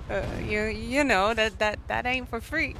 You know that ain't for free.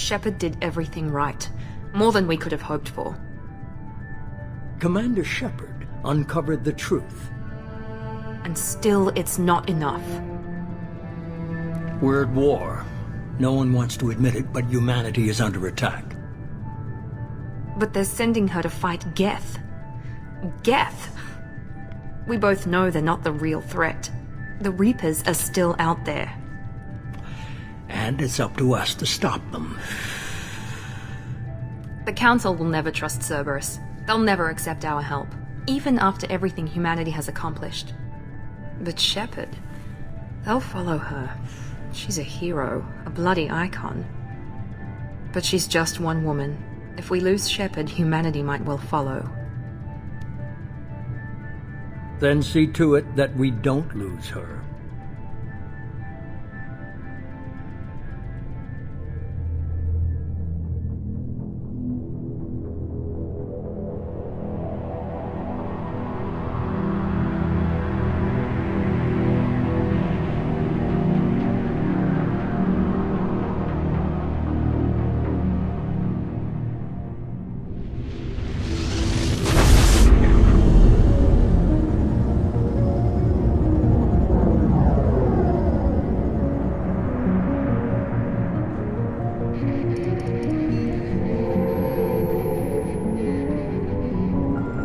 Shepard did everything right. More than we could have hoped for. Commander Shepard uncovered the truth. And still, it's not enough. We're at war. No one wants to admit it, but humanity is under attack. But they're sending her to fight Geth. Geth! We both know they're not the real threat. The Reapers are still out there. And it's up to us to stop them. The Council will never trust Cerberus. They'll never accept our help, even after everything humanity has accomplished. But Shepard, they'll follow her. She's a hero, a bloody icon. But she's just one woman. If we lose Shepard, humanity might well follow. Then see to it that we don't lose her.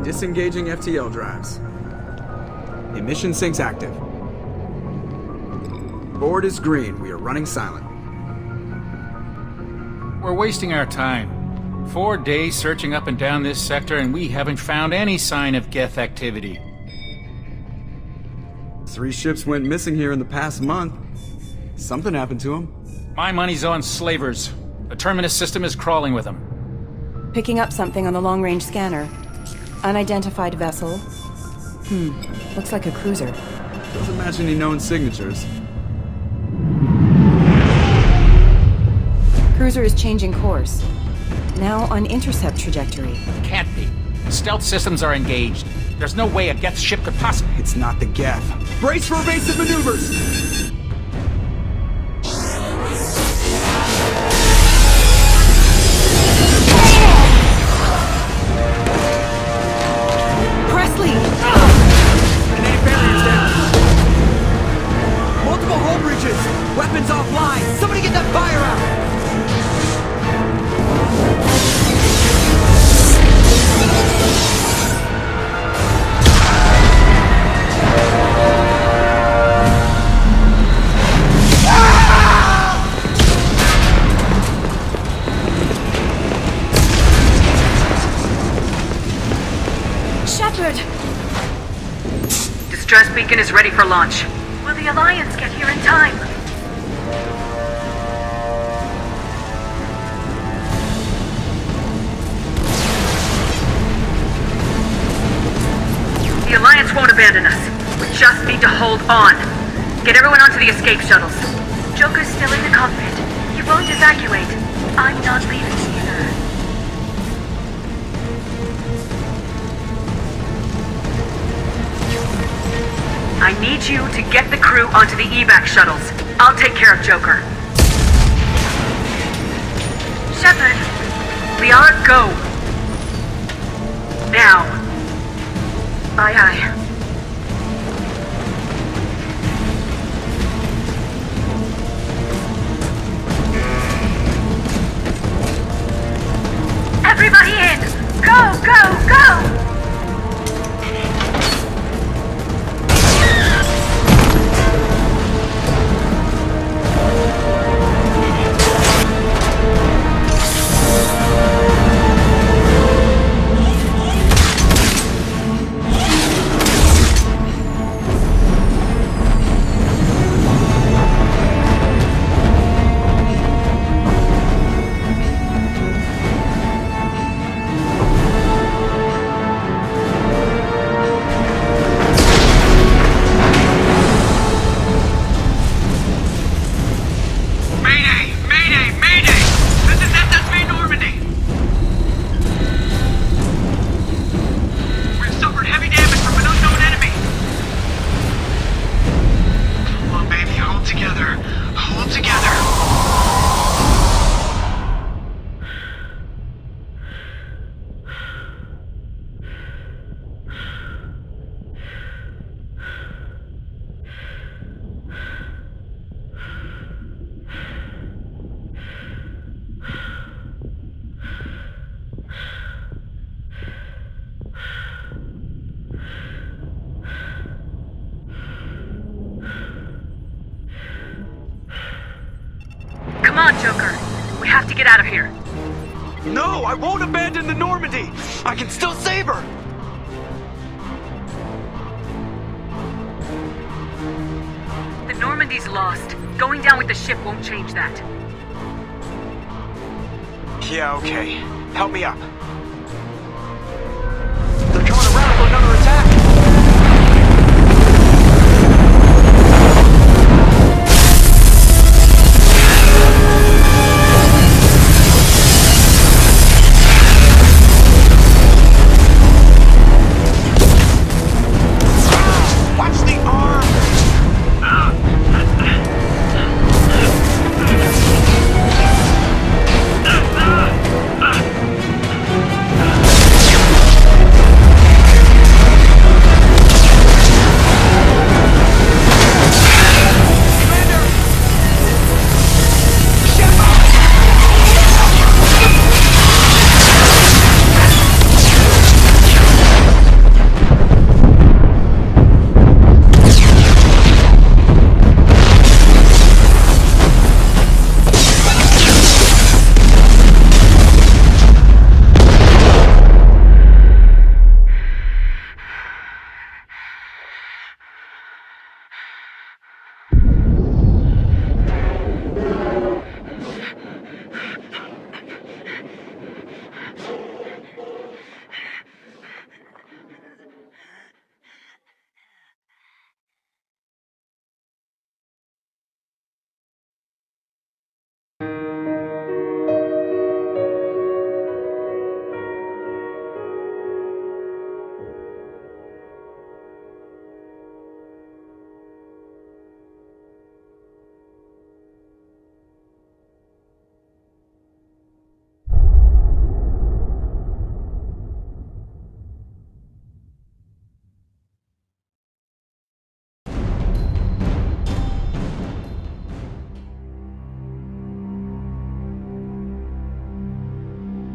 Disengaging FTL drives. Emission sinks active. Board is green. We are running silent. We're wasting our time. 4 days searching up and down this sector, and we haven't found any sign of Geth activity. 3 ships went missing here in the past month. Something happened to them. My money's on slavers. The Terminus system is crawling with them. Picking up something on the long-range scanner. Unidentified vessel. Looks like a cruiser. Doesn't match any known signatures. Cruiser is changing course. Now on intercept trajectory. Can't be. Stealth systems are engaged. There's no way a Geth ship could possibly... It's not the Geth. Brace for evasive maneuvers! Kinetic barriers down. Multiple hull breaches. Weapons offline. Somebody get that fire out. Distress beacon is ready for launch. Will the Alliance get here in time? The Alliance won't abandon us. We just need to hold on. Get everyone onto the escape shuttles. Joker's still in the cockpit. He won't evacuate. I'm not leaving either. I need you to get the crew onto the evac shuttles. I'll take care of Joker. Shepard, Liara, go. Now. Aye, aye. Everybody in! Go, go, go! on, Joker. We have to get out of here. No, I won't abandon the Normandy! I can still save her! The Normandy's lost. Going down with the ship won't change that. Yeah, okay. Help me up. They're coming around for another attack! Watch the arm!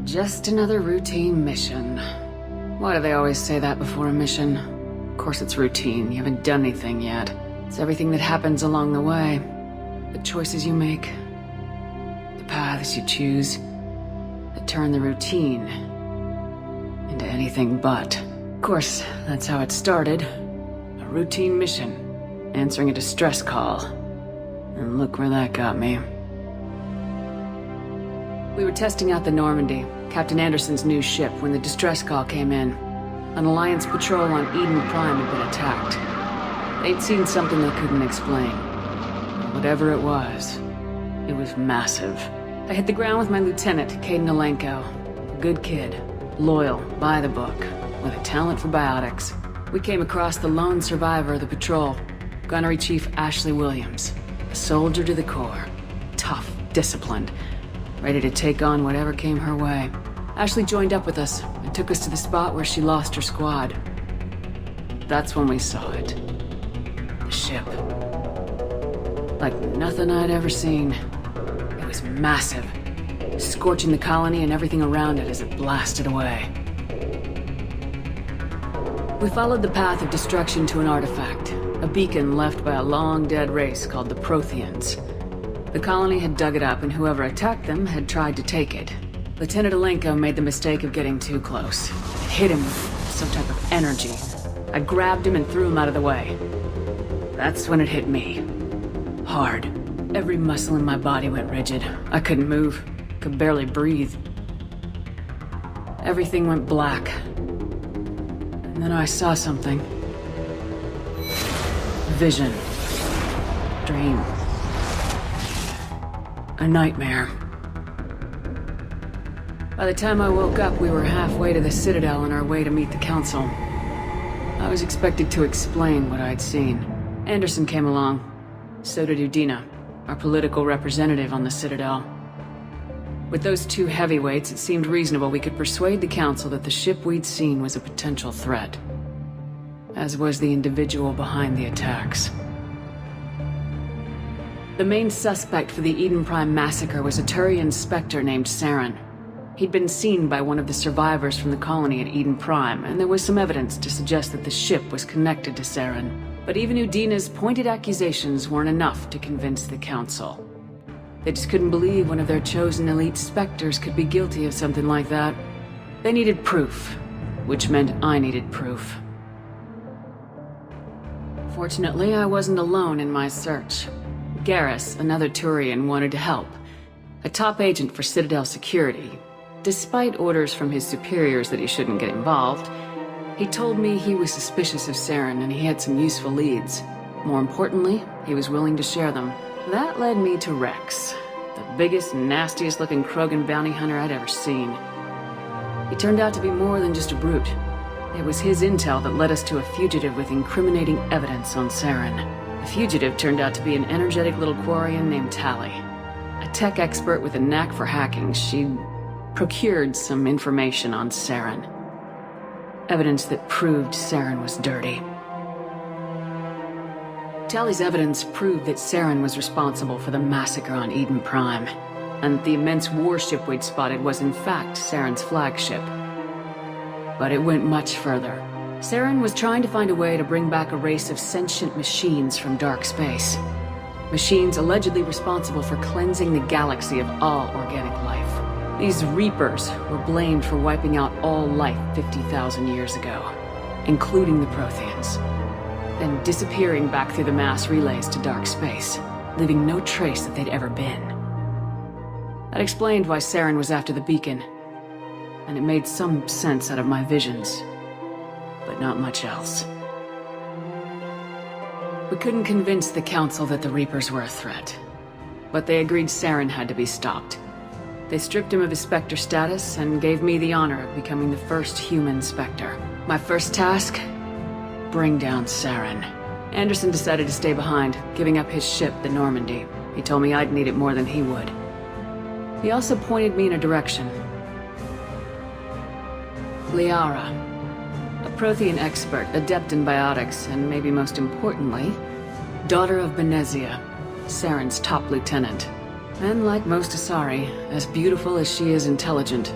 Just another routine mission. Why do they always say that before a mission? Of course it's routine, you haven't done anything yet. It's everything that happens along the way. The choices you make, the paths you choose, that turn the routine into anything but. Of course, that's how it started. A routine mission, answering a distress call. And look where that got me. We were testing out the Normandy, Captain Anderson's new ship, when the distress call came in. An Alliance patrol on Eden Prime had been attacked. They'd seen something they couldn't explain. Whatever it was massive. I hit the ground with my lieutenant, Kaidan Alenko. A good kid, loyal, by the book, with a talent for biotics. We came across the lone survivor of the patrol, Gunnery Chief Ashley Williams. A soldier to the core. Tough, disciplined, ready to take on whatever came her way. Ashley joined up with us and took us to the spot where she lost her squad. That's when we saw it. The ship. Like nothing I'd ever seen. It was massive, scorching the colony and everything around it as it blasted away. We followed the path of destruction to an artifact, a beacon left by a long-dead race called the Protheans. The colony had dug it up, and whoever attacked them had tried to take it. Lieutenant Alenko made the mistake of getting too close. It hit him with some type of energy. I grabbed him and threw him out of the way. That's when it hit me. Hard. Every muscle in my body went rigid. I couldn't move. Could barely breathe. Everything went black. And then I saw something. Vision. Dream. A nightmare. By the time I woke up, we were halfway to the Citadel on our way to meet the Council. I was expected to explain what I'd seen. Anderson came along. So did Udina, our political representative on the Citadel. With those two heavyweights, it seemed reasonable we could persuade the Council that the ship we'd seen was a potential threat. As was the individual behind the attacks. The main suspect for the Eden Prime massacre was a Turian Spectre named Saren. He'd been seen by one of the survivors from the colony at Eden Prime, and there was some evidence to suggest that the ship was connected to Saren. But even Udina's pointed accusations weren't enough to convince the Council. They just couldn't believe one of their chosen elite Spectres could be guilty of something like that. They needed proof, which meant I needed proof. Fortunately, I wasn't alone in my search. Garrus, another Turian, wanted to help. A top agent for Citadel Security. Despite orders from his superiors that he shouldn't get involved, he told me he was suspicious of Saren and he had some useful leads. More importantly, he was willing to share them. That led me to Rex, the biggest, nastiest looking Krogan bounty hunter I'd ever seen. He turned out to be more than just a brute. It was his intel that led us to a fugitive with incriminating evidence on Saren. The fugitive turned out to be an energetic little Quarian named Tali. A tech expert with a knack for hacking, she'd procured some information on Saren. Evidence that proved Saren was dirty. Tali's evidence proved that Saren was responsible for the massacre on Eden Prime, and the immense warship we'd spotted was in fact Saren's flagship. But it went much further. Saren was trying to find a way to bring back a race of sentient machines from dark space. Machines allegedly responsible for cleansing the galaxy of all organic life. These Reapers were blamed for wiping out all life 50,000 years ago, including the Protheans, then disappearing back through the mass relays to dark space, leaving no trace that they'd ever been. That explained why Saren was after the beacon, and it made some sense out of my visions, but not much else. We couldn't convince the Council that the Reapers were a threat, but they agreed Saren had to be stopped. They stripped him of his Spectre status and gave me the honor of becoming the first human Spectre. My first task? Bring down Saren. Anderson decided to stay behind, giving up his ship, the Normandy. He told me I'd need it more than he would. He also pointed me in a direction. Liara. A Prothean expert, adept in biotics, and maybe most importantly, daughter of Benezia, Saren's top lieutenant. And like most Asari, as beautiful as she is intelligent,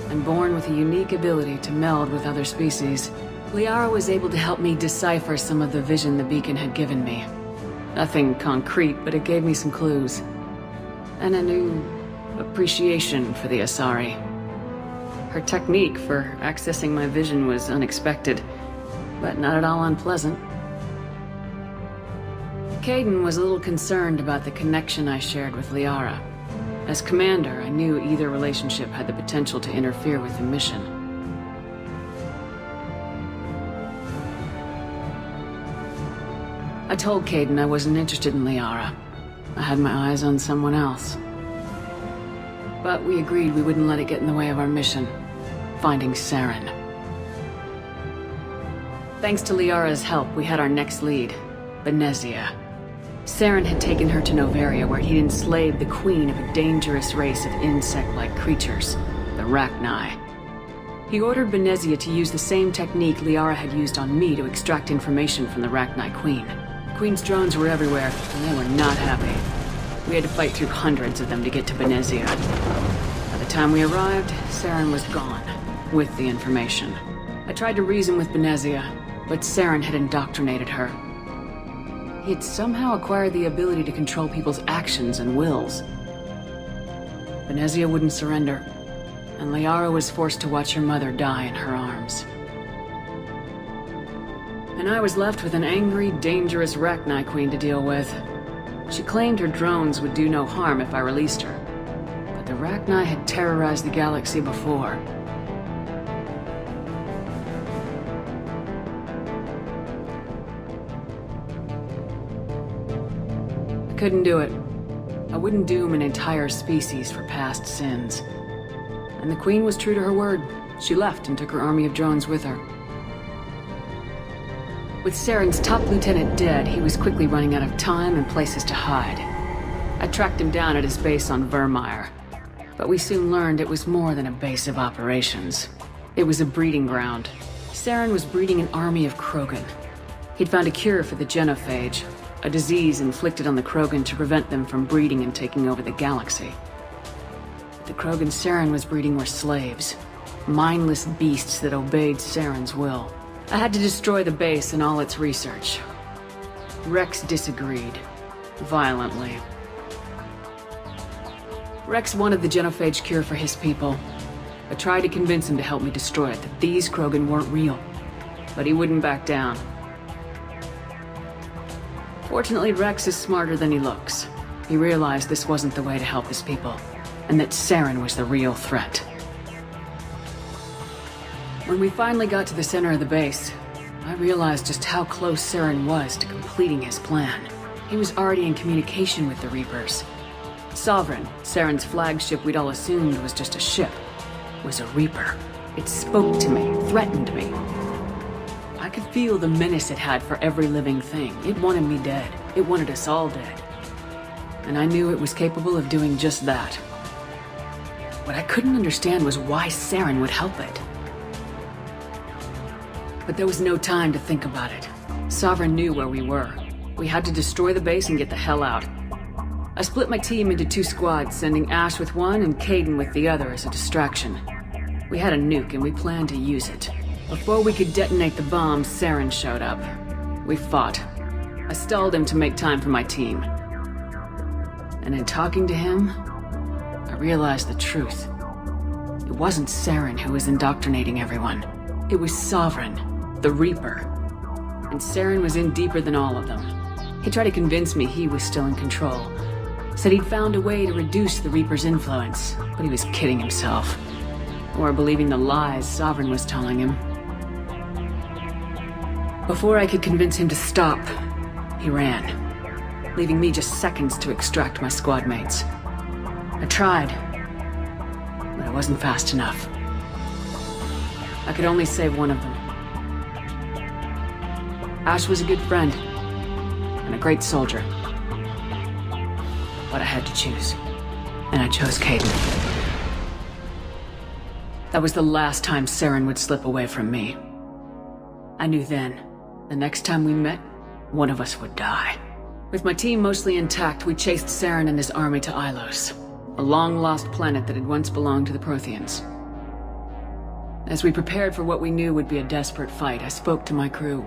and born with a unique ability to meld with other species, Liara was able to help me decipher some of the vision the beacon had given me. Nothing concrete, but it gave me some clues. And a new appreciation for the Asari. Her technique for accessing my vision was unexpected, but not at all unpleasant. Kaidan was a little concerned about the connection I shared with Liara. As commander, I knew either relationship had the potential to interfere with the mission. I told Kaidan I wasn't interested in Liara. I had my eyes on someone else. But we agreed we wouldn't let it get in the way of our mission, finding Saren. Thanks to Liara's help, we had our next lead, Benezia. Saren had taken her to Noveria, where he'd enslaved the queen of a dangerous race of insect-like creatures, the Rachni. He ordered Benezia to use the same technique Liara had used on me to extract information from the Rachni queen. The queen's drones were everywhere, and they were not happy. We had to fight through hundreds of them to get to Benezia. By the time we arrived, Saren was gone, with the information. I tried to reason with Benezia, but Saren had indoctrinated her. He had somehow acquired the ability to control people's actions and wills. Benezia wouldn't surrender, and Liara was forced to watch her mother die in her arms. And I was left with an angry, dangerous Rachni queen to deal with. She claimed her drones would do no harm if I released her, but the Rachni had terrorized the galaxy before. Couldn't do it. I wouldn't doom an entire species for past sins. And the Queen was true to her word. She left and took her army of drones with her. With Saren's top lieutenant dead, he was quickly running out of time and places to hide. I tracked him down at his base on Vermeer, but we soon learned it was more than a base of operations. It was a breeding ground. Saren was breeding an army of Krogan. He'd found a cure for the genophage, a disease inflicted on the Krogan to prevent them from breeding and taking over the galaxy. The Krogan Saren was breeding were slaves, mindless beasts that obeyed Saren's will. I had to destroy the base and all its research. Rex disagreed, violently. Rex wanted the genophage cure for his people. I tried to convince him to help me destroy it, that these Krogan weren't real. But he wouldn't back down. Fortunately, Rex is smarter than he looks. He realized this wasn't the way to help his people, and that Saren was the real threat. When we finally got to the center of the base, I realized just how close Saren was to completing his plan. He was already in communication with the Reapers. Sovereign, Saren's flagship we'd all assumed was just a ship, was a Reaper. It spoke to me, threatened me. I could feel the menace it had for every living thing. It wanted me dead. It wanted us all dead. And I knew it was capable of doing just that. What I couldn't understand was why Saren would help it. But there was no time to think about it. Sovereign knew where we were. We had to destroy the base and get the hell out. I split my team into 2 squads, sending Ash with one and Kaidan with the other as a distraction. We had a nuke and we planned to use it. Before we could detonate the bomb, Saren showed up. We fought. I stalled him to make time for my team. And in talking to him, I realized the truth. It wasn't Saren who was indoctrinating everyone. It was Sovereign, the Reaper. And Saren was in deeper than all of them. He tried to convince me he was still in control. Said he'd found a way to reduce the Reaper's influence, but he was kidding himself. Or believing the lies Sovereign was telling him. Before I could convince him to stop, he ran, leaving me just seconds to extract my squad mates. I tried, but I wasn't fast enough. I could only save one of them. Ash was a good friend, and a great soldier. But I had to choose, and I chose Kaidan. That was the last time Saren would slip away from me. I knew then, the next time we met, one of us would die. With my team mostly intact, we chased Saren and his army to Ilos, a long-lost planet that had once belonged to the Protheans. As we prepared for what we knew would be a desperate fight, I spoke to my crew.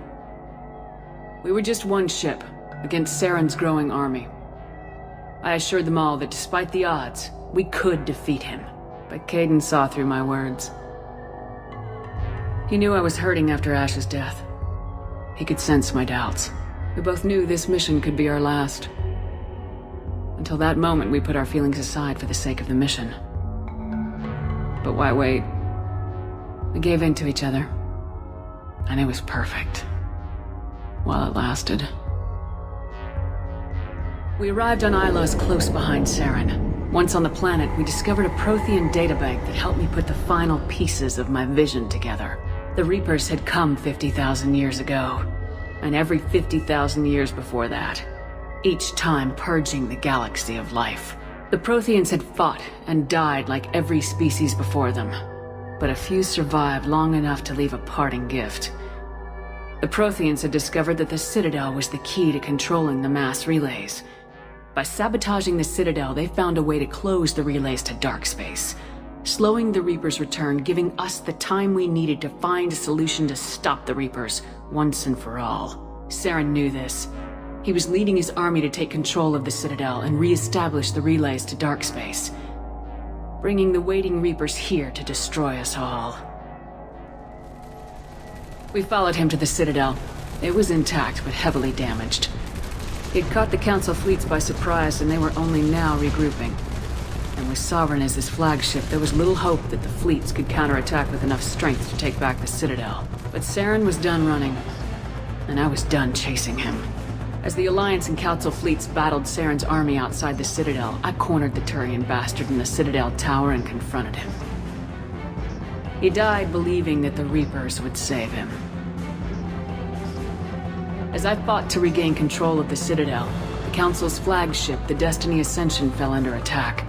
We were just one ship, against Saren's growing army. I assured them all that despite the odds, we could defeat him. But Kaidan saw through my words. He knew I was hurting after Ash's death. He could sense my doubts. We both knew this mission could be our last. Until that moment, we put our feelings aside for the sake of the mission. But why wait? We gave in to each other. And it was perfect. While it lasted. We arrived on Ilos close behind Saren. Once on the planet, we discovered a Prothean databank that helped me put the final pieces of my vision together. The Reapers had come 50,000 years ago, and every 50,000 years before that, each time purging the galaxy of life. The Protheans had fought and died like every species before them, but a few survived long enough to leave a parting gift. The Protheans had discovered that the Citadel was the key to controlling the mass relays. By sabotaging the Citadel, they found a way to close the relays to dark space, slowing the Reapers' return, giving us the time we needed to find a solution to stop the Reapers once and for all. Saren knew this. He was leading his army to take control of the Citadel and re-establish the relays to dark space, bringing the waiting Reapers here to destroy us all. We followed him to the Citadel. It was intact, but heavily damaged. He'd caught the Council fleets by surprise, and they were only now regrouping. And with Sovereign as his flagship, there was little hope that the fleets could counterattack with enough strength to take back the Citadel. But Saren was done running, and I was done chasing him. As the Alliance and Council fleets battled Saren's army outside the Citadel, I cornered the Turian bastard in the Citadel tower and confronted him. He died believing that the Reapers would save him. As I fought to regain control of the Citadel, the Council's flagship, the Destiny Ascension, fell under attack.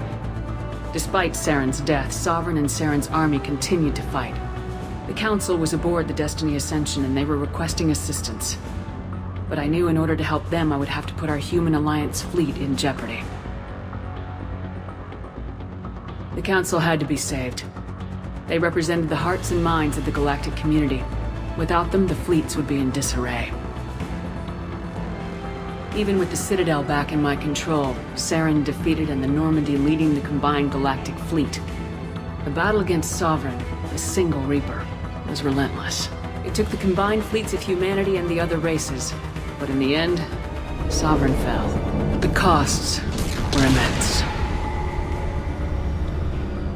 Despite Saren's death, Sovereign and Saren's army continued to fight. The Council was aboard the Destiny Ascension and they were requesting assistance. But I knew in order to help them, I would have to put our human Alliance fleet in jeopardy. The Council had to be saved. They represented the hearts and minds of the galactic community. Without them, the fleets would be in disarray. Even with the Citadel back in my control, Saren defeated and the Normandy leading the combined galactic fleet. The battle against Sovereign, a single Reaper, was relentless. It took the combined fleets of humanity and the other races, but in the end, Sovereign fell. But the costs were immense.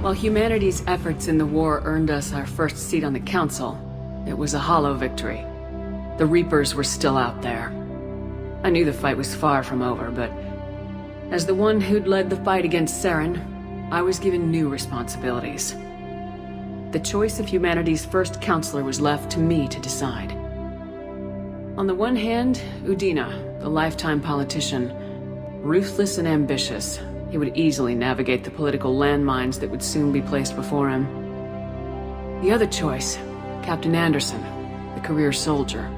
While humanity's efforts in the war earned us our first seat on the Council, it was a hollow victory. The Reapers were still out there. I knew the fight was far from over, but as the one who'd led the fight against Saren, I was given new responsibilities. The choice of humanity's first counselor was left to me to decide. On the one hand, Udina, the lifetime politician. Ruthless and ambitious, he would easily navigate the political landmines that would soon be placed before him. The other choice, Captain Anderson, the career soldier.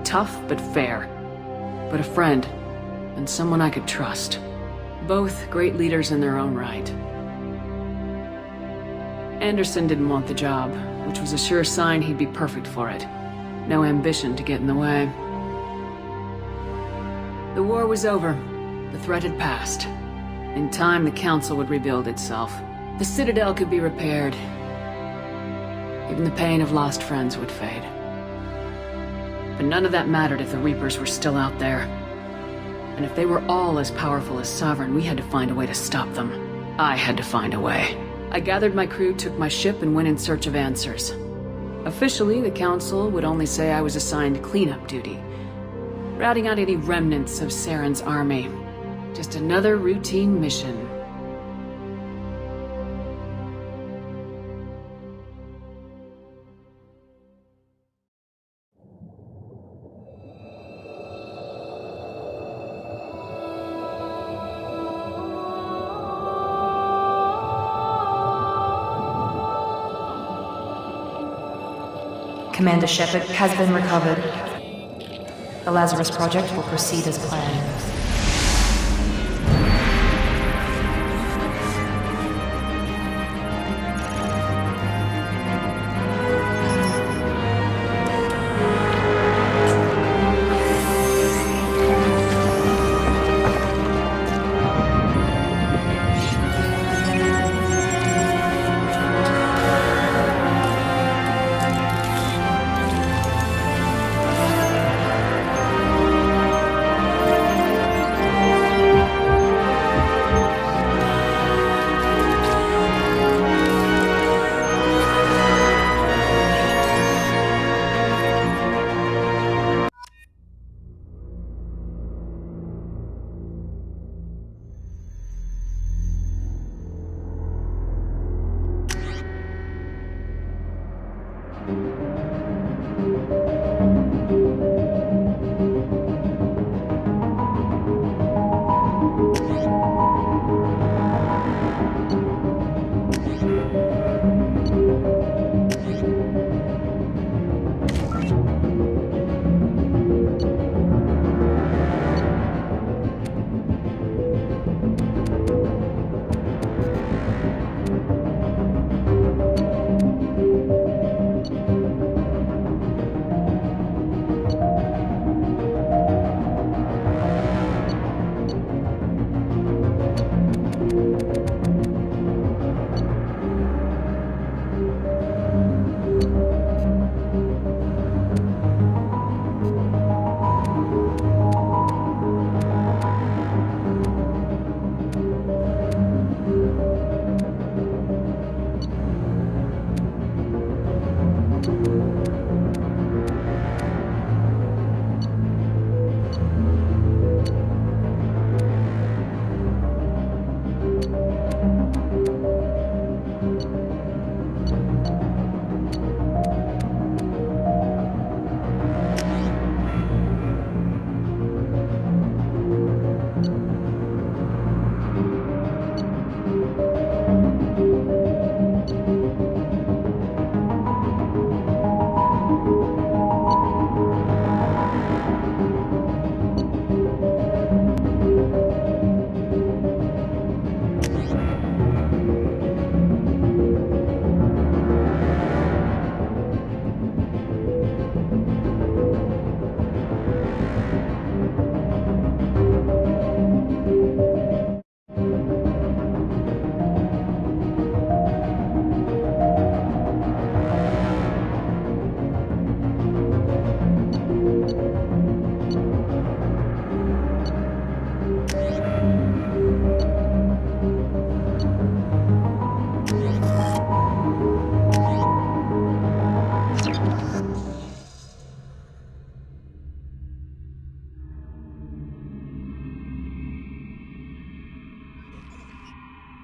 Tough but fair. But a friend, and someone I could trust. Both great leaders in their own right. Anderson didn't want the job, which was a sure sign he'd be perfect for it. No ambition to get in the way. The war was over. The threat had passed. In time, the Council would rebuild itself. The Citadel could be repaired. Even the pain of lost friends would fade. But none of that mattered if the Reapers were still out there. And if they were all as powerful as Sovereign, we had to find a way to stop them. I had to find a way. I gathered my crew, took my ship, and went in search of answers. Officially, the Council would only say I was assigned cleanup duty, routing out any remnants of Saren's army. Just another routine mission. Commander Shepard has been recovered. The Lazarus Project will proceed as planned.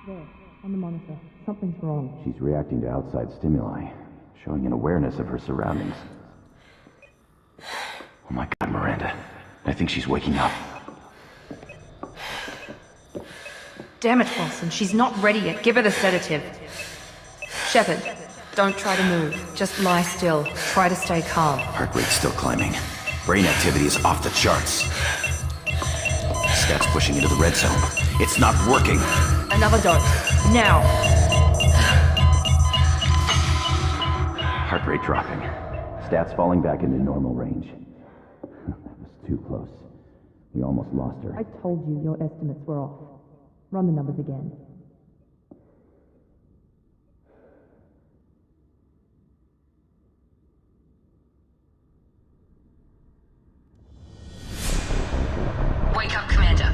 There, on the monitor. Something's wrong. She's reacting to outside stimuli, showing an awareness of her surroundings. Oh my god, Miranda. I think she's waking up. Damn it, Wilson. She's not ready yet. Give her the sedative. Shepard, don't try to move. Just lie still. Try to stay calm. Heart rate's still climbing. Brain activity is off the charts. Stats pushing into the red zone. It's not working. Another dose. Now. Heart rate dropping. Stats falling back into normal range. That was too close. We almost lost her. I told you your estimates were off. Run the numbers again. Wake up, Commander.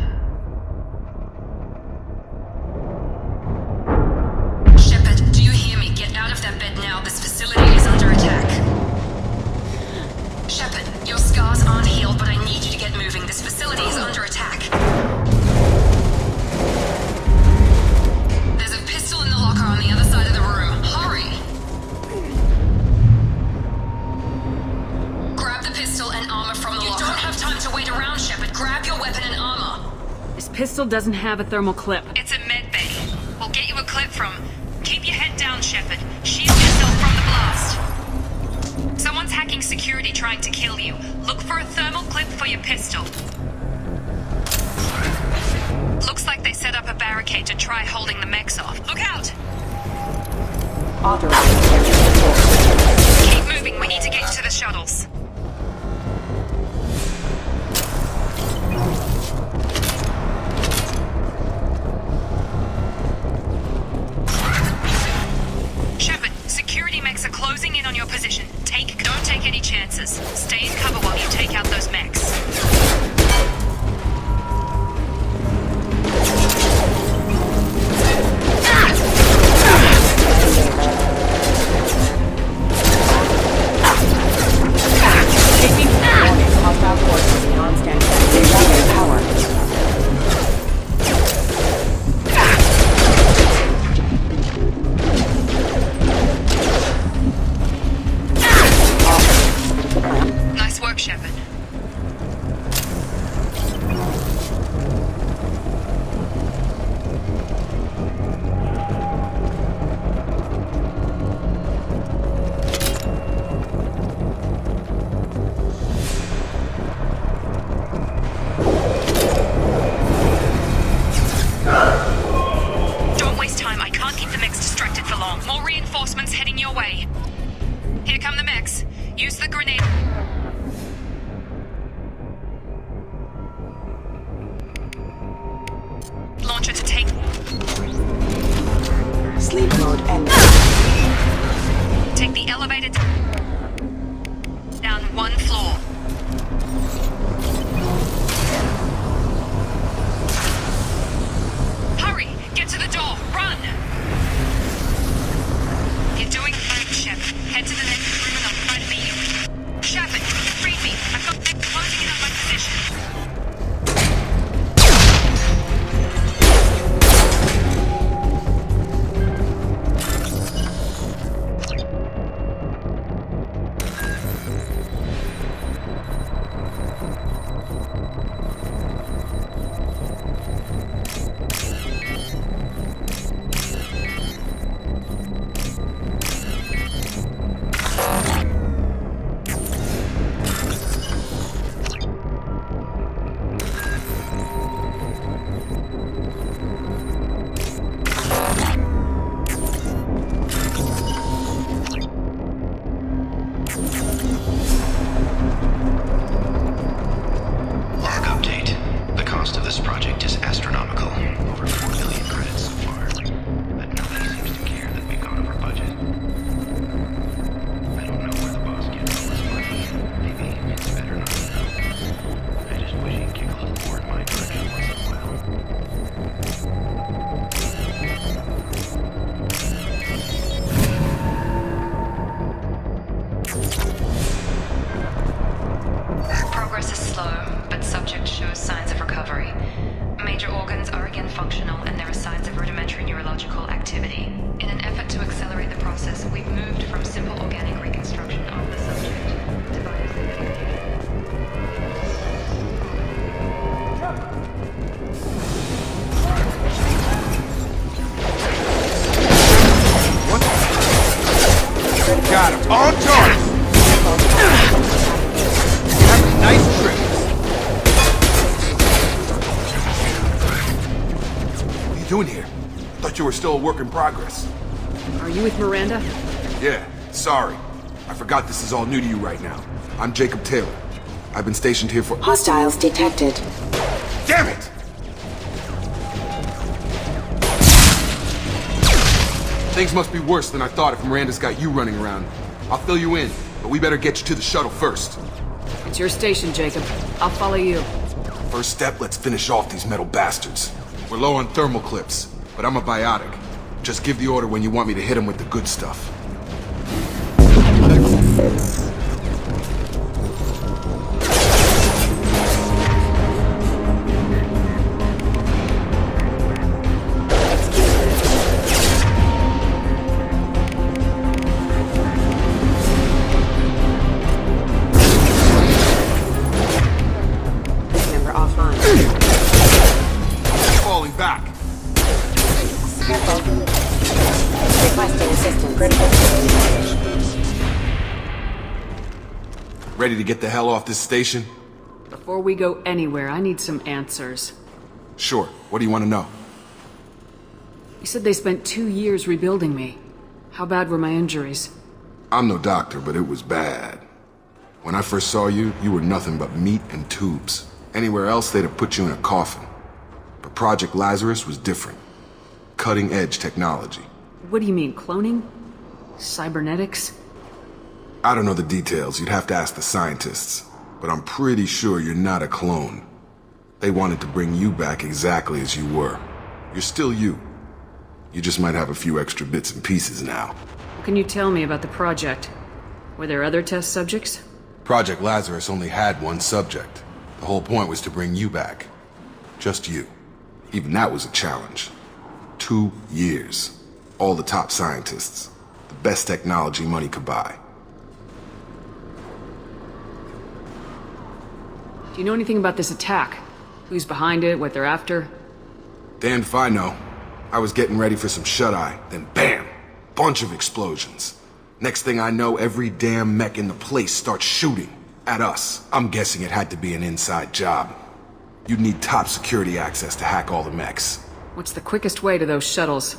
Shepard, do you hear me? Get out of that bed now. This facility is under attack. Shepard, your scars aren't healed, but I need you to get moving. This facility is under attack. There's a pistol in the locker on the other side of the room. Hurry! Grab the pistol and armor from the locker. You don't have time to wait around, Shepard. Grab your weapon and armor. This pistol doesn't have a thermal clip. It's a med bay. We'll get you a clip from. Keep your head down, Shepard. Shield yourself from the blast. Someone's hacking security trying to kill you. Look for a thermal clip for your pistol. Looks like they set up a barricade to try holding the mechs off. Look out! Keep moving, we need to get to the shuttles. Shepard, security mechs are closing in on your position. Don't take any chances. Stay in cover while you take out those mechs. Nice work, Shepard. Don't waste time. I can't keep the mechs distracted for long. More reinforcements heading your way. Here come the mechs. Use the grenade. Launcher to take. Sleep mode and Take the elevator down one floor. Hurry! Get to the door! Run! You're doing fine, Shepard. Head to the next room and I'll try to beat you. Shepard, read me. I've got them closing in on my position. Major organs are again functional, and there are signs of rudimentary neurological activity. In an effort to accelerate the process, we've moved from simple organic reconstruction of the subject to biosynthesis. Got him. On target! Have a nice trip. What are you doing here? Thought you were still a work in progress. Are you with Miranda? Yeah, sorry. I forgot this is all new to you right now. I'm Jacob Taylor. I've been stationed here for— Hostiles detected. Damn it! Things must be worse than I thought if Miranda's got you running around. I'll fill you in, but we better get you to the shuttle first. It's your station, Jacob. I'll follow you. First step, let's finish off these metal bastards. We're low on thermal clips, but I'm a biotic. Just give the order when you want me to hit them with the good stuff. Ready to get the hell off this station? Before we go anywhere, I need some answers. Sure. What do you want to know? You said they spent 2 years rebuilding me. How bad were my injuries? I'm no doctor, but it was bad. When I first saw you, you were nothing but meat and tubes. Anywhere else, they'd have put you in a coffin. But Project Lazarus was different. Cutting-edge technology. What do you mean, cloning? Cybernetics? I don't know the details. You'd have to ask the scientists. But I'm pretty sure you're not a clone. They wanted to bring you back exactly as you were. You're still you. You just might have a few extra bits and pieces now. What can you tell me about the project? Were there other test subjects? Project Lazarus only had one subject. The whole point was to bring you back. Just you. Even that was a challenge. 2 years. All the top scientists. The best technology money could buy. Do you know anything about this attack? Who's behind it, what they're after? Damned if I know. I was getting ready for some shut-eye, then bam! Bunch of explosions. Next thing I know, every damn mech in the place starts shooting. At us. I'm guessing it had to be an inside job. You'd need top security access to hack all the mechs. What's the quickest way to those shuttles?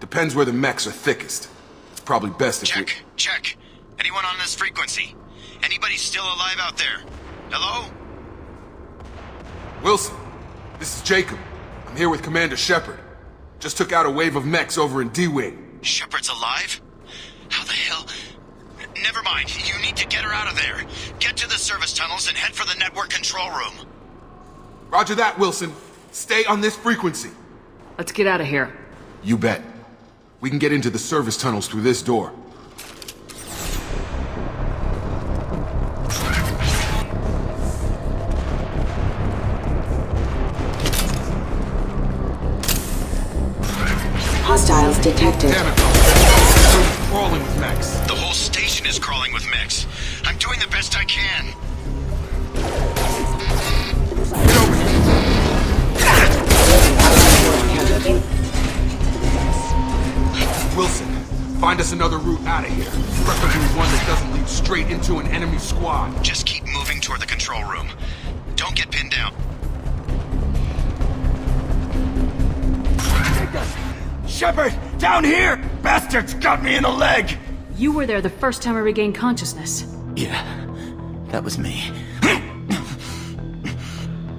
Depends where the mechs are thickest. It's probably best if we— Check. Anyone on this frequency? Anybody still alive out there? Hello? Wilson, this is Jacob. I'm here with Commander Shepard. Just took out a wave of mechs over in D-Wing. Shepard's alive? How the hell? Never mind. You need to get her out of there. Get to the service tunnels and head for the network control room. Roger that, Wilson. Stay on this frequency. Let's get out of here. You bet. We can get into the service tunnels through this door. Hostiles detected. Damn it, Wilson. Crawling with mechs. The whole station is crawling with mechs. I'm doing the best I can. Get over here. Wilson, find us another route out of here. Preferably one that doesn't lead straight into an enemy squad. Just keep moving toward the control room. Don't get pinned down. Shepard! Down here! Bastards got me in the leg! You were there the first time I regained consciousness. Yeah, that was me.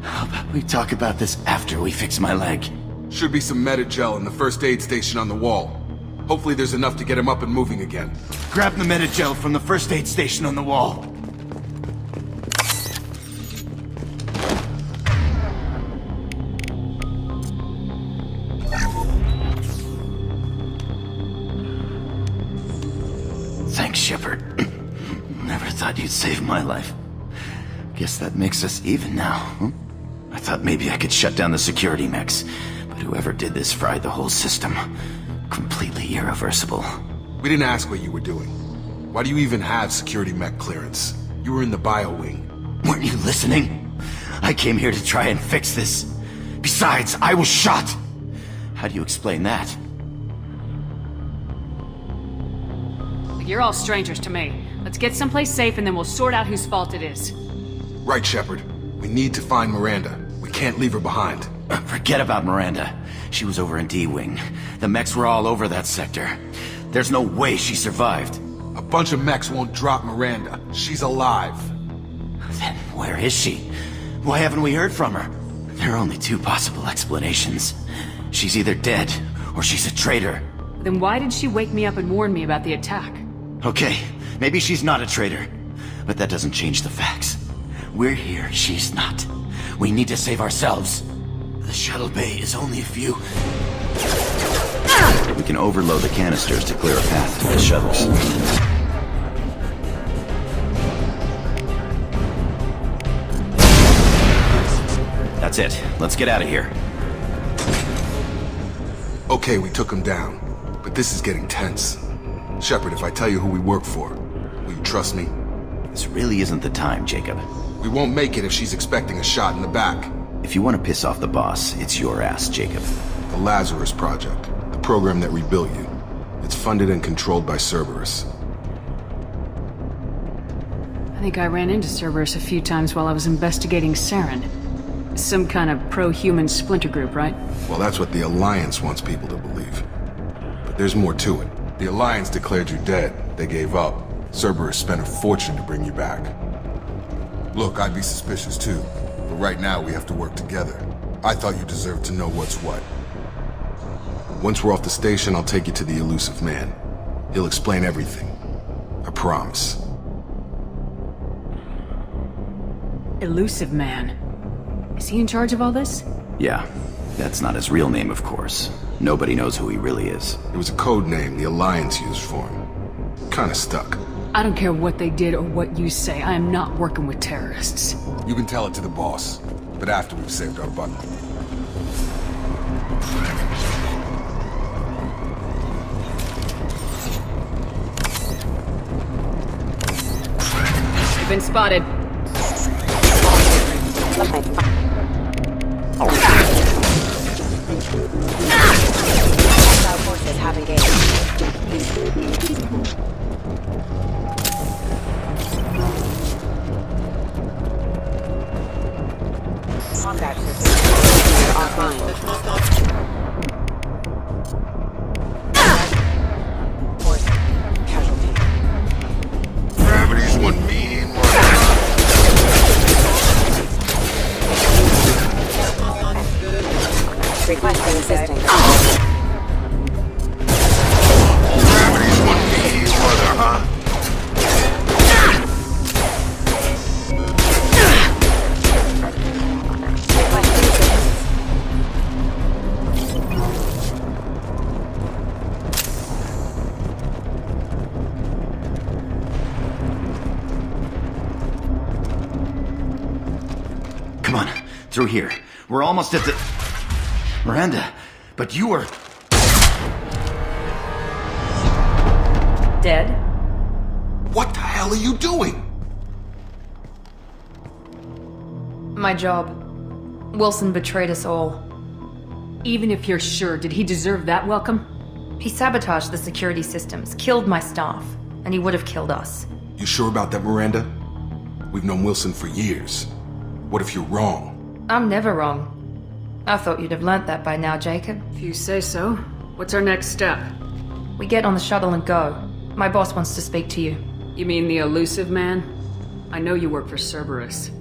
How about we talk about this after we fix my leg? Should be some Metagel in the first aid station on the wall. Hopefully there's enough to get him up and moving again. Grab the Metagel from the first aid station on the wall. Thanks, Shepard. Never thought you'd save my life. Guess that makes us even now, huh? I thought maybe I could shut down the security mechs, but whoever did this fried the whole system. Completely irreversible. We didn't ask what you were doing. Why do you even have security mech clearance? You were in the bio wing. Weren't you listening? I came here to try and fix this. Besides, I was shot! How do you explain that? You're all strangers to me. Let's get someplace safe and then we'll sort out whose fault it is. Right, Shepard. We need to find Miranda. We can't leave her behind. Forget about Miranda. She was over in D-Wing. The mechs were all over that sector. There's no way she survived. A bunch of mechs won't drop Miranda. She's alive. Then where is she? Why haven't we heard from her? There are only two possible explanations. She's either dead, or she's a traitor. Then why did she wake me up and warn me about the attack? Okay, maybe she's not a traitor. But that doesn't change the facts. We're here, she's not. We need to save ourselves. The shuttle bay is only a few... We can overload the canisters to clear a path to the shuttles. That's it. Let's get out of here. Okay, we took him down. But this is getting tense. Shepard, if I tell you who we work for, will you trust me? This really isn't the time, Jacob. We won't make it if she's expecting a shot in the back. If you want to piss off the boss, it's your ass, Jacob. The Lazarus Project. The program that rebuilt you. It's funded and controlled by Cerberus. I think I ran into Cerberus a few times while I was investigating Saren. Some kind of pro-human splinter group, right? Well, that's what the Alliance wants people to believe. But there's more to it. The Alliance declared you dead. They gave up. Cerberus spent a fortune to bring you back. Look, I'd be suspicious too. But right now, we have to work together. I thought you deserved to know what's what. Once we're off the station, I'll take you to the Elusive Man. He'll explain everything. I promise. Elusive Man. Is he in charge of all this? Yeah. That's not his real name, of course. Nobody knows who he really is. It was a code name the Alliance used for him. Kinda stuck. I don't care what they did or what you say. I am not working with terrorists. You can tell it to the boss, but after we've saved our buck. You've been spotted. Hostile forces have engaged. Combat systems offline. Force casualty. Gravity's one mean Requesting assistance. Gravity's one mean mother, huh? Come on, through here. We're almost at the... Miranda, but you were... Dead? What the hell are you doing? My job. Wilson betrayed us all. Even if you're sure, did he deserve that welcome? He sabotaged the security systems, killed my staff, and he would have killed us. You sure about that, Miranda? We've known Wilson for years. What if you're wrong? I'm never wrong. I thought you'd have learnt that by now, Jacob. If you say so. What's our next step? We get on the shuttle and go. My boss wants to speak to you. You mean the Elusive Man? I know you work for Cerberus.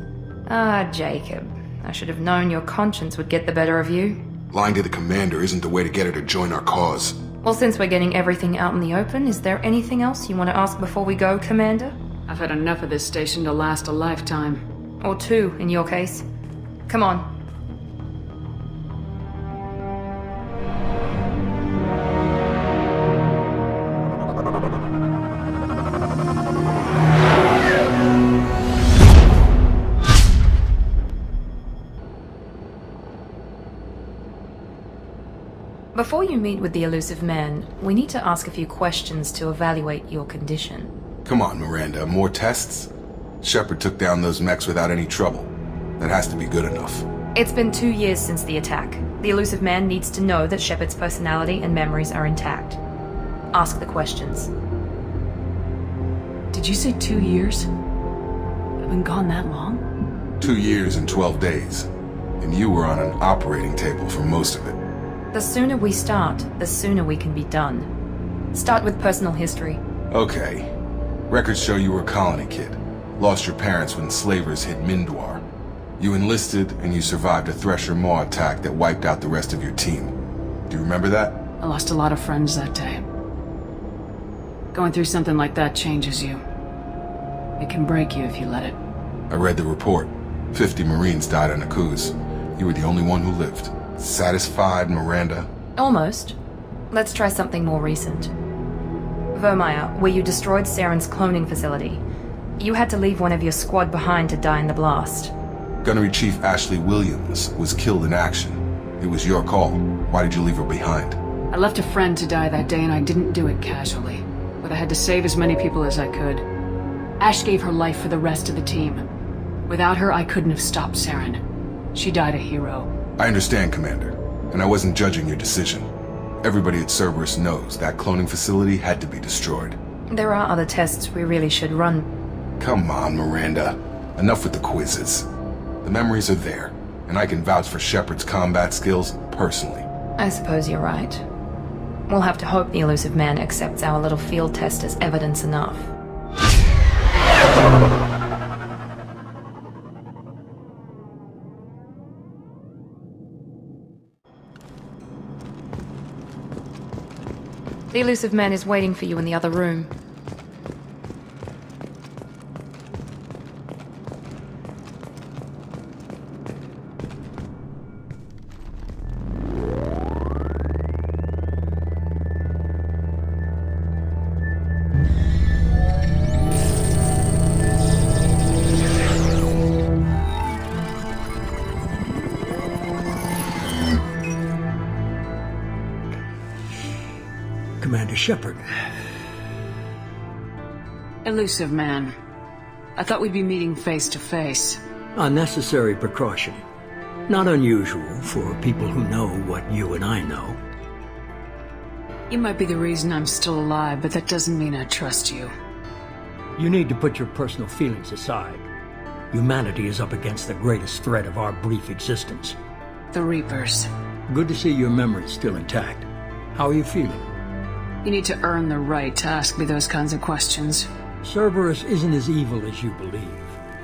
Ah, Jacob. I should have known your conscience would get the better of you. Lying to the commander isn't the way to get her to join our cause. Well, since we're getting everything out in the open, is there anything else you want to ask before we go, Commander? I've had enough of this station to last a lifetime. Or two, in your case. Come on. Before you meet with the elusive man, we need to ask a few questions to evaluate your condition. Come on, Miranda, more tests? Shepard took down those mechs without any trouble. That has to be good enough. It's been 2 years since the attack. The elusive man needs to know that Shepard's personality and memories are intact. Ask the questions. Did you say 2 years? I've been gone that long? 2 years and 12 days. And you were on an operating table for most of it. The sooner we start, the sooner we can be done. Start with personal history. Okay. Records show you were a colony kid. Lost your parents when slavers hit Mindwar. You enlisted and you survived a Thresher Maw attack that wiped out the rest of your team. Do you remember that? I lost a lot of friends that day. Going through something like that changes you. It can break you if you let it. I read the report. 50 Marines died on Akuz. You were the only one who lived. Satisfied, Miranda? Almost. Let's try something more recent. Vermeer, where you destroyed Saren's cloning facility. You had to leave one of your squad behind to die in the blast. Gunnery Chief Ashley Williams was killed in action. It was your call. Why did you leave her behind? I left a friend to die that day and I didn't do it casually. But I had to save as many people as I could. Ash gave her life for the rest of the team. Without her, I couldn't have stopped Saren. She died a hero. I understand, Commander. And I wasn't judging your decision. Everybody at Cerberus knows that cloning facility had to be destroyed. There are other tests we really should run. Come on, Miranda. Enough with the quizzes. The memories are there, and I can vouch for Shepard's combat skills personally. I suppose you're right. We'll have to hope the elusive man accepts our little field test as evidence enough. The elusive man is waiting for you in the other room. Commander Shepard. Elusive man. I thought we'd be meeting face to face. Unnecessary precaution. Not unusual for people who know what you and I know. You might be the reason I'm still alive, but that doesn't mean I trust you. You need to put your personal feelings aside. Humanity is up against the greatest threat of our brief existence. The Reapers. Good to see your memory's still intact. How are you feeling? You need to earn the right to ask me those kinds of questions. Cerberus isn't as evil as you believe.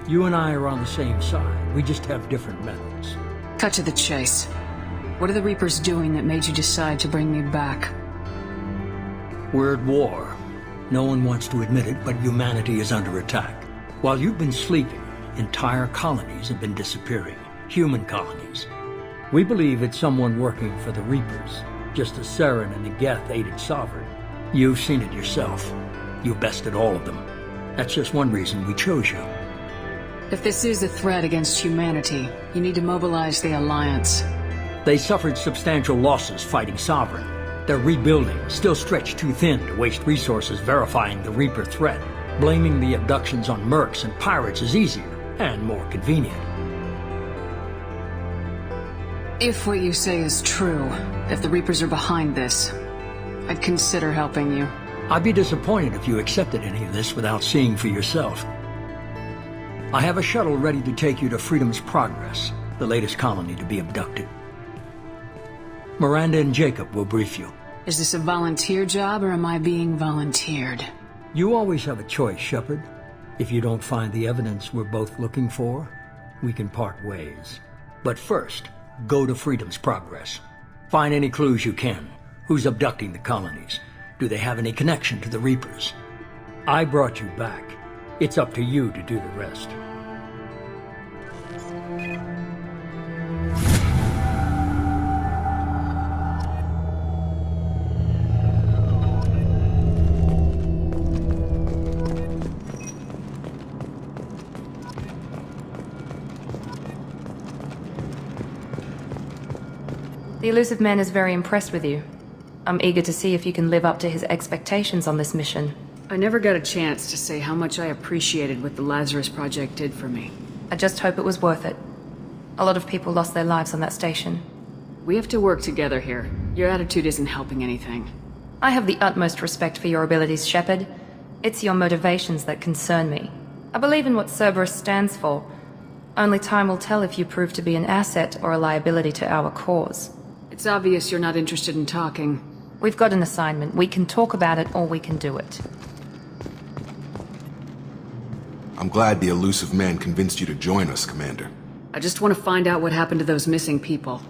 You and I are on the same side. We just have different methods. Cut to the chase. What are the Reapers doing that made you decide to bring me back? We're at war. No one wants to admit it, but humanity is under attack. While you've been sleeping, entire colonies have been disappearing. Human colonies. We believe it's someone working for the Reapers, just as Saren and the Geth aided Sovereign. You've seen it yourself. You bested all of them. That's just one reason we chose you. If this is a threat against humanity, you need to mobilize the Alliance. They suffered substantial losses fighting Sovereign. They're rebuilding, still stretched too thin to waste resources verifying the Reaper threat. Blaming the abductions on mercs and pirates is easier and more convenient. If what you say is true, if the Reapers are behind this, I'd consider helping you. I'd be disappointed if you accepted any of this without seeing for yourself. I have a shuttle ready to take you to Freedom's Progress, the latest colony to be abducted. Miranda and Jacob will brief you. Is this a volunteer job, or am I being volunteered? You always have a choice, Shepard. If you don't find the evidence we're both looking for, we can part ways. But first, go to Freedom's Progress. Find any clues you can. Who's abducting the colonies? Do they have any connection to the Reapers? I brought you back. It's up to you to do the rest. The Elusive Man is very impressed with you. I'm eager to see if you can live up to his expectations on this mission. I never got a chance to say how much I appreciated what the Lazarus Project did for me. I just hope it was worth it. A lot of people lost their lives on that station. We have to work together here. Your attitude isn't helping anything. I have the utmost respect for your abilities, Shepard. It's your motivations that concern me. I believe in what Cerberus stands for. Only time will tell if you prove to be an asset or a liability to our cause. It's obvious you're not interested in talking. We've got an assignment. We can talk about it or we can do it. I'm glad the Elusive Man convinced you to join us, Commander. I just want to find out what happened to those missing people.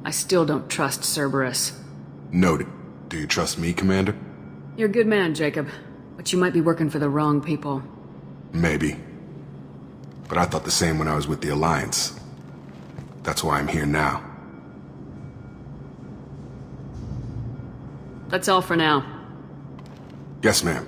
I still don't trust Cerberus. Noted. Do you trust me, Commander? You're a good man, Jacob. But you might be working for the wrong people. Maybe. But I thought the same when I was with the Alliance. That's why I'm here now. That's all for now. Yes, ma'am.